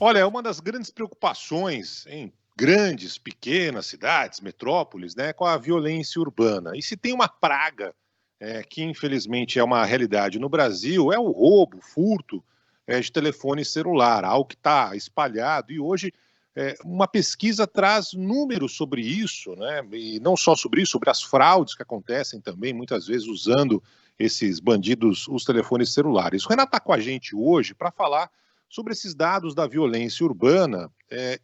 Olha, é uma das grandes preocupações em grandes, pequenas cidades, metrópoles, né, com a violência urbana. E se tem uma praga, que infelizmente é uma realidade no Brasil, é o roubo, o furto, de telefone celular, algo que está espalhado. E hoje, uma pesquisa traz números sobre isso, né, e não só sobre isso, sobre as fraudes que acontecem também, muitas vezes usando esses bandidos os telefones celulares. O Renato está com a gente hoje para falar sobre esses dados da violência urbana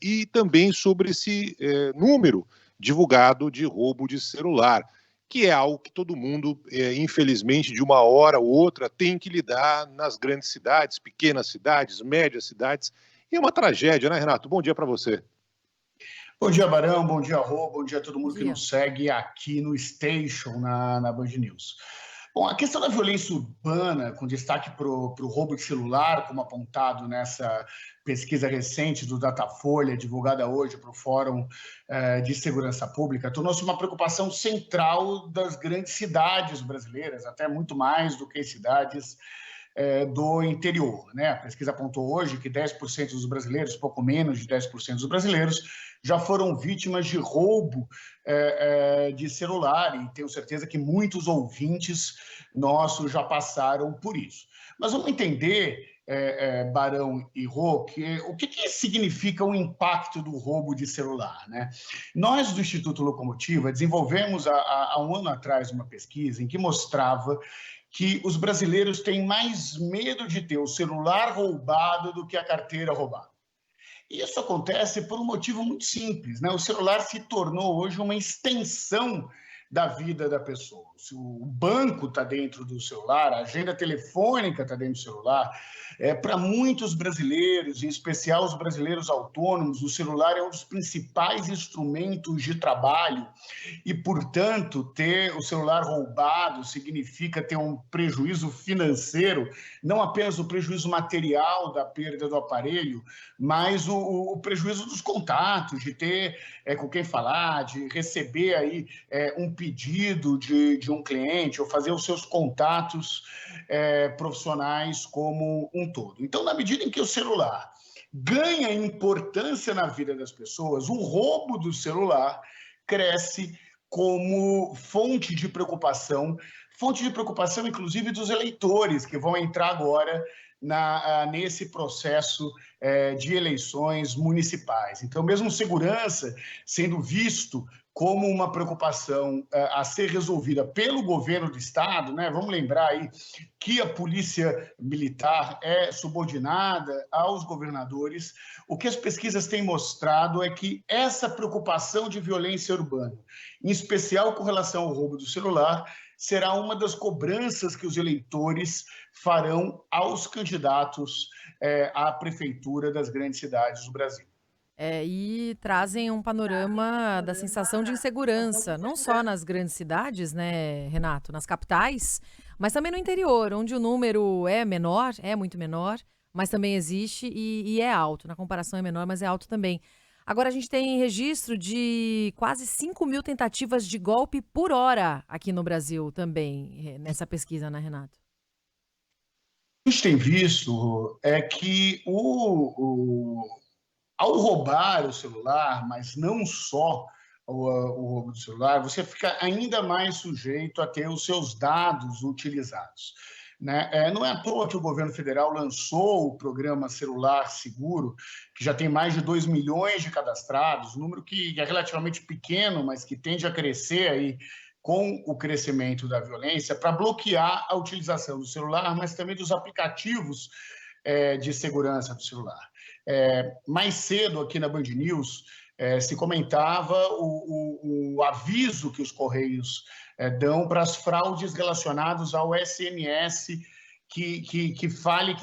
e também sobre esse número divulgado de roubo de celular, que é algo que todo mundo, infelizmente, de uma hora ou outra, tem que lidar nas grandes cidades, pequenas cidades, médias cidades. E é uma tragédia, né, Renato? Bom dia para você. Bom dia, Barão. Bom dia, Rô. Bom dia a todo Bom mundo que dia. nos segue aqui no Station, na Band News. Bom, a questão da violência urbana, com destaque para o roubo de celular, como apontado nessa pesquisa recente do Datafolha, divulgada hoje para o Fórum de Segurança Pública, tornou-se uma preocupação central das grandes cidades brasileiras, até muito mais do que cidades do interior, né? A pesquisa apontou hoje que 10% dos brasileiros, pouco menos de 10% dos brasileiros, já foram vítimas de roubo de celular, e tenho certeza que muitos ouvintes nossos já passaram por isso. Mas vamos entender, Barão e Rô, o que significa o impacto do roubo de celular, né? Nós, do Instituto Locomotiva, desenvolvemos há um ano atrás uma pesquisa em que mostrava que os brasileiros têm mais medo de ter o celular roubado do que a carteira roubada. E isso acontece por um motivo muito simples, né? O celular se tornou hoje uma extensão da vida da pessoa. Se o banco está dentro do celular, a agenda telefônica está dentro do celular. Para muitos brasileiros, em especial os brasileiros autônomos, o celular é um dos principais instrumentos de trabalho e, portanto, ter o celular roubado significa ter um prejuízo financeiro, não apenas o prejuízo material da perda do aparelho, mas o prejuízo dos contatos, de ter com quem falar, de receber aí um pedido de um cliente ou fazer os seus contatos profissionais como um todo. Então, na medida em que o celular ganha importância na vida das pessoas, o roubo do celular cresce como fonte de preocupação, inclusive, dos eleitores que vão entrar agora nesse processo de eleições municipais. Então, mesmo segurança sendo visto como uma preocupação a ser resolvida pelo governo do Estado, né? Vamos lembrar aí que a polícia militar é subordinada aos governadores. O que as pesquisas têm mostrado é que essa preocupação de violência urbana, em especial com relação ao roubo do celular, será uma das cobranças que os eleitores farão aos candidatos à prefeitura das grandes cidades do Brasil. E trazem um panorama da sensação de insegurança, não só nas grandes cidades, né, Renato, nas capitais, mas também no interior, onde o número é menor, é muito menor, mas também existe e é alto. Na comparação é menor, mas é alto também. Agora a gente tem registro de quase 5.000 tentativas de golpe por hora aqui no Brasil também, nessa pesquisa, né, Renato? A gente tem visto que ao roubar o celular, mas não só o roubo do celular, você fica ainda mais sujeito a ter os seus dados utilizados. Né? Não é à toa que o governo federal lançou o programa Celular Seguro, que já tem mais de 2 milhões de cadastrados, um número que é relativamente pequeno, mas que tende a crescer aí com o crescimento da violência, para bloquear a utilização do celular, mas também dos aplicativos de segurança do celular. Mais cedo, aqui na Band News, se comentava o aviso que os Correios dão para as fraudes relacionadas ao SMS, que fale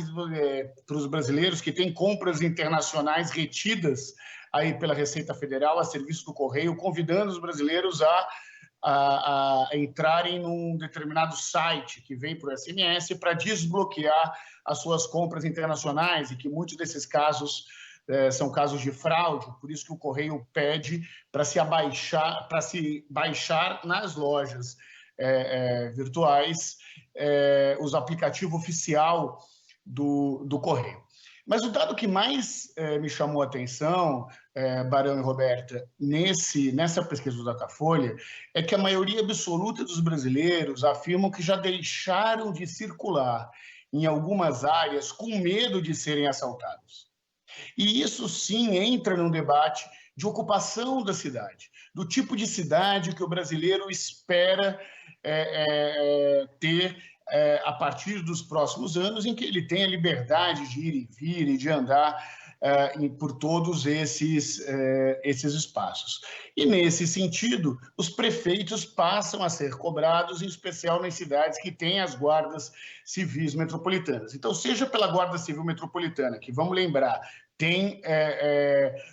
para os brasileiros que têm compras internacionais retidas aí pela Receita Federal a serviço do Correio, convidando os brasileiros a entrarem num determinado site que vem por SMS para desbloquear as suas compras internacionais, e que muitos desses casos são casos de fraude, por isso que o Correio pede para se baixar nas lojas virtuais os aplicativos oficial do Correio. Mas o dado que mais me chamou a atenção, Barão e Roberta, nessa pesquisa do Datafolha, é que a maioria absoluta dos brasileiros afirmam que já deixaram de circular em algumas áreas com medo de serem assaltados. E isso sim entra num debate de ocupação da cidade, do tipo de cidade que o brasileiro espera ter a partir dos próximos anos, em que ele tenha liberdade de ir e vir e de andar por todos esses espaços. E, nesse sentido, os prefeitos passam a ser cobrados, em especial nas cidades que têm as guardas civis metropolitanas. Então, seja pela Guarda Civil Metropolitana, que, vamos lembrar, tem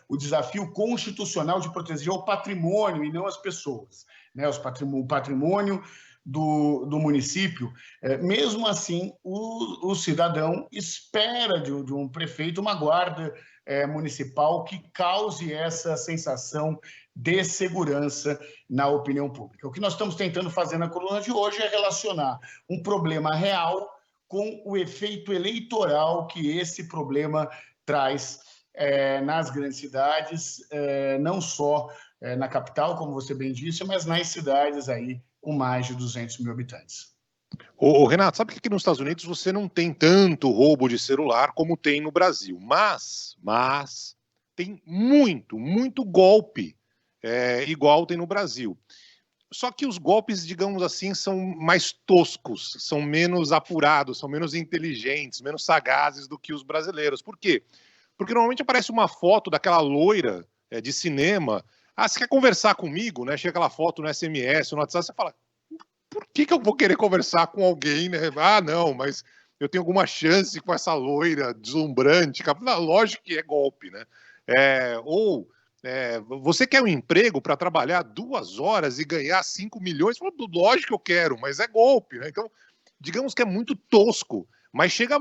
o desafio constitucional de proteger o patrimônio e não as pessoas, né? O patrimônio do município. Mesmo assim, o cidadão espera de um prefeito uma guarda municipal que cause essa sensação de segurança na opinião pública. O que nós estamos tentando fazer na coluna de hoje é relacionar um problema real com o efeito eleitoral que esse problema traz nas grandes cidades, não só na capital, como você bem disse, mas nas cidades aí com mais de 200 mil habitantes. Ô, Renato, sabe que aqui nos Estados Unidos você não tem tanto roubo de celular como tem no Brasil, mas tem muito golpe, igual tem no Brasil. Só que os golpes, digamos assim, são mais toscos, são menos apurados, são menos inteligentes, menos sagazes do que os brasileiros. Por quê? Porque normalmente aparece uma foto daquela loira de cinema. Ah, você quer conversar comigo, né? Chega aquela foto no SMS, no WhatsApp, você fala, por que eu vou querer conversar com alguém, né? Ah, não, mas eu tenho alguma chance com essa loira deslumbrante. Não, lógico que é golpe, né? Você quer um emprego para trabalhar 2 horas e ganhar 5 milhões? Lógico que eu quero, mas é golpe, né? Então, digamos que é muito tosco, mas chega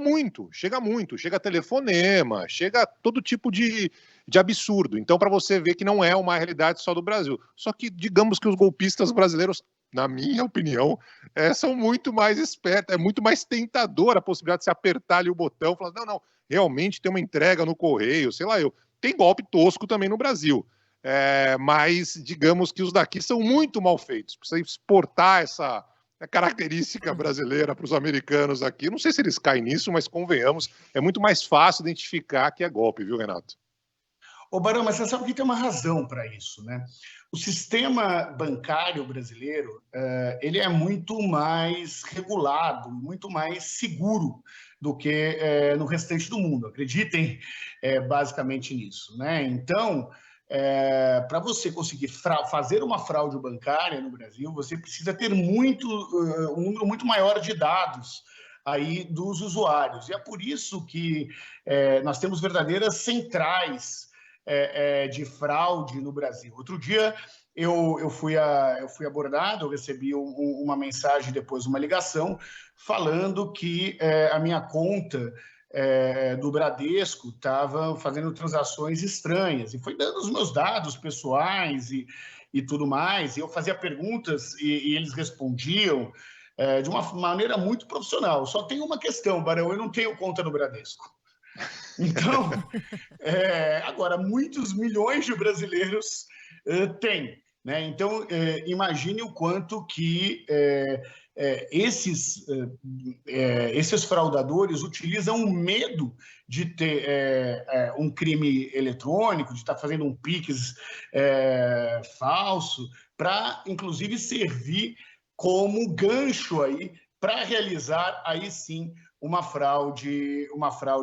telefonema, chega todo tipo de absurdo. Então, para você ver que não é uma realidade só do Brasil. Só que, digamos que os golpistas brasileiros, na minha opinião, são muito mais espertos, é muito mais tentador a possibilidade de se apertar ali o botão e falar, não, realmente tem uma entrega no correio, sei lá Tem golpe tosco também no Brasil, mas digamos que os daqui são muito mal feitos. Precisa exportar essa característica brasileira para os americanos aqui. Não sei se eles caem nisso, mas convenhamos, é muito mais fácil identificar que é golpe, viu, Renato? Ô, Barão, mas você sabe que tem uma razão para isso, né? O sistema bancário brasileiro ele é muito mais regulado, muito mais seguro do que no restante do mundo. Acreditem basicamente nisso, né? Então, para você conseguir fazer uma fraude bancária no Brasil, você precisa ter um número muito maior de dados aí dos usuários. E é por isso que nós temos verdadeiras centrais de fraude no Brasil. Outro dia eu fui abordado, eu recebi uma mensagem depois, uma ligação, falando que a minha conta do Bradesco estava fazendo transações estranhas, e foi dando os meus dados pessoais e tudo mais, e eu fazia perguntas e eles respondiam de uma maneira muito profissional. Só tem uma questão, Barão, eu não tenho conta no Bradesco. Então, agora, muitos milhões de brasileiros têm, né? Então, imagine o quanto que esses fraudadores utilizam o medo de ter um crime eletrônico, de estar fazendo um Pix falso, para, inclusive, servir como gancho aí para realizar, aí sim, uma fraude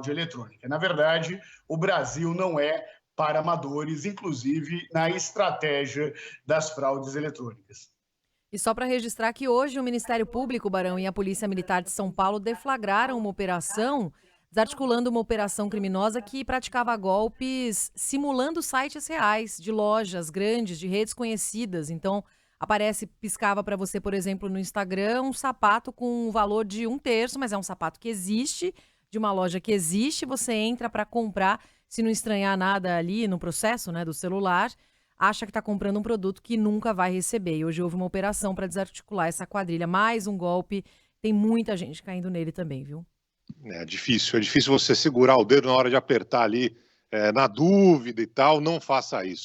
eletrônica. Na verdade, o Brasil não é para amadores, inclusive na estratégia das fraudes eletrônicas. E só para registrar que hoje o Ministério Público, Barão, e a Polícia Militar de São Paulo deflagraram uma operação, desarticulando uma operação criminosa que praticava golpes simulando sites reais de lojas grandes, de redes conhecidas. Então, piscava para você, por exemplo, no Instagram, um sapato com um valor de 1/3, mas é um sapato que existe, de uma loja que existe, você entra para comprar, se não estranhar nada ali no processo, né, do celular, acha que está comprando um produto que nunca vai receber. E hoje houve uma operação para desarticular essa quadrilha. Mais um golpe, tem muita gente caindo nele também, viu? É difícil você segurar o dedo na hora de apertar ali, na dúvida e tal, não faça isso.